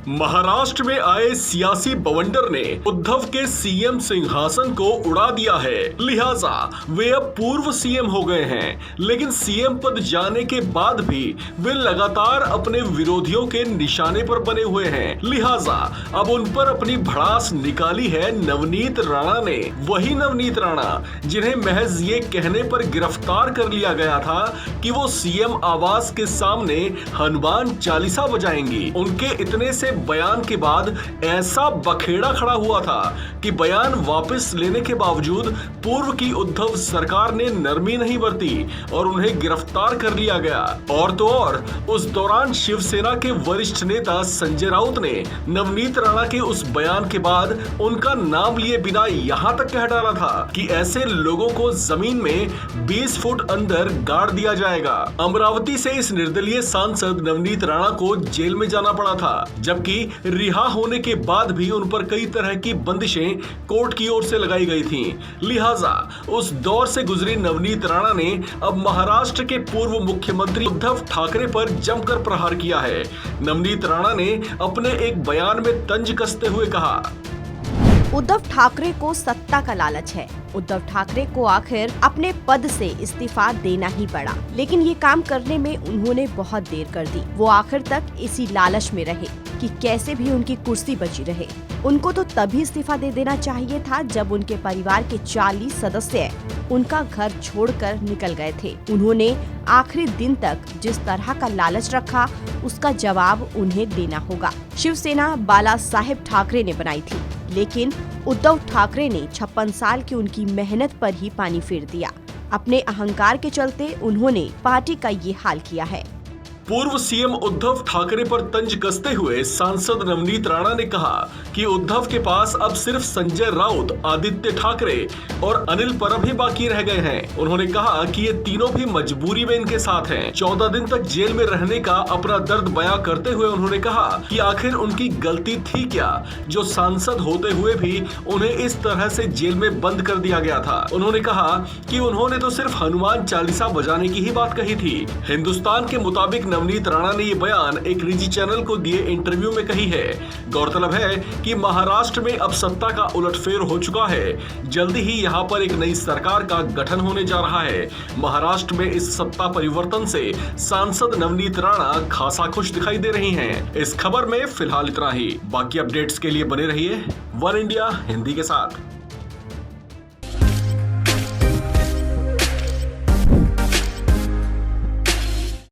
महाराष्ट्र में आए सियासी बवंडर ने उद्धव के सीएम सिंहासन को उड़ा दिया है, लिहाजा वे अब पूर्व सीएम हो गए हैं। लेकिन सीएम पद जाने के बाद भी वे लगातार अपने विरोधियों के निशाने पर बने हुए हैं। लिहाजा अब उन पर अपनी भड़ास निकाली है नवनीत राणा ने। वही नवनीत राणा जिन्हें महज ये कहने पर गिरफ्तार कर लिया गया था कि वो सीएम आवास के सामने हनुमान चालीसा बजाएंगी। उनके इतने से बयान के बाद ऐसा बखेड़ा खड़ा हुआ था कि बयान वापस लेने के बावजूद पूर्व की उद्धव सरकार ने नरमी नहीं बरती और उन्हें गिरफ्तार कर लिया गया। और तो और उस दौरान शिवसेना के वरिष्ठ नेता संजय राउत ने नवनीत राणा के उस बयान के बाद उनका नाम लिए बिना यहां तक कह डाला था कि ऐसे लोगों को जमीन में 20 फुट अंदर गाड़ दिया जाएगा। अमरावती से इस निर्दलीय सांसद नवनीत राणा को जेल में जाना पड़ा था, जबकि रिहा होने के बाद भी उन पर कई तरह की बंदिशें कोर्ट की ओर से लगाई गई थीं। लिहाजा उस दौर से गुजरी नवनीत राणा ने अब महाराष्ट्र के पूर्व मुख्यमंत्री उद्धव ठाकरे पर जमकर प्रहार किया है। नवनीत राणा ने अपने एक बयान में तंज कसते हुए कहा, उद्धव ठाकरे को सत्ता का लालच है। उद्धव ठाकरे को आखिर अपने पद से इस्तीफा देना ही पड़ा, लेकिन ये काम करने में उन्होंने बहुत देर कर दी। वो आखिर तक इसी लालच में रहे कि कैसे भी उनकी कुर्सी बची रहे। उनको तो तभी इस्तीफा दे देना चाहिए था जब उनके परिवार के 40 सदस्य उनका घर छोड़कर निकल गए थे। उन्होंने आखिरी दिन तक जिस तरह का लालच रखा, उसका जवाब उन्हें देना होगा। शिवसेना बाला साहेब ठाकरे ने बनाई थी, लेकिन उद्धव ठाकरे ने 56 साल की उनकी मेहनत पर ही पानी फेर दिया। अपने अहंकार के चलते उन्होंने पार्टी का ये हाल किया है। पूर्व सीएम उद्धव ठाकरे पर तंज कसते हुए सांसद नवनीत राणा ने कहा कि उद्धव के पास अब सिर्फ संजय राउत, आदित्य ठाकरे और अनिल परब ही बाकी रह गए हैं। उन्होंने कहा कि ये तीनों भी मजबूरी में इनके साथ हैं। 14 दिन तक जेल में रहने का अपना दर्द बयां करते हुए उन्होंने कहा कि आखिर उनकी गलती थी क्या, जो सांसद होते हुए भी उन्हें इस तरह से जेल में बंद कर दिया गया था। उन्होंने कहा कि उन्होंने तो सिर्फ हनुमान चालीसा बजाने की ही बात कही थी। हिंदुस्तान के मुताबिक नवनीत राणा ने ये बयान एक निजी चैनल को दिए इंटरव्यू में कही है। गौरतलब है कि महाराष्ट्र में अब सत्ता का उलटफेर हो चुका है। जल्दी ही यहाँ पर एक नई सरकार का गठन होने जा रहा है। महाराष्ट्र में इस सत्ता परिवर्तन से सांसद नवनीत राणा खासा खुश दिखाई दे रही हैं। इस खबर में फिलहाल इतना ही। बाकी अपडेट्स के लिए बने रहिए वन इंडिया हिंदी के साथ।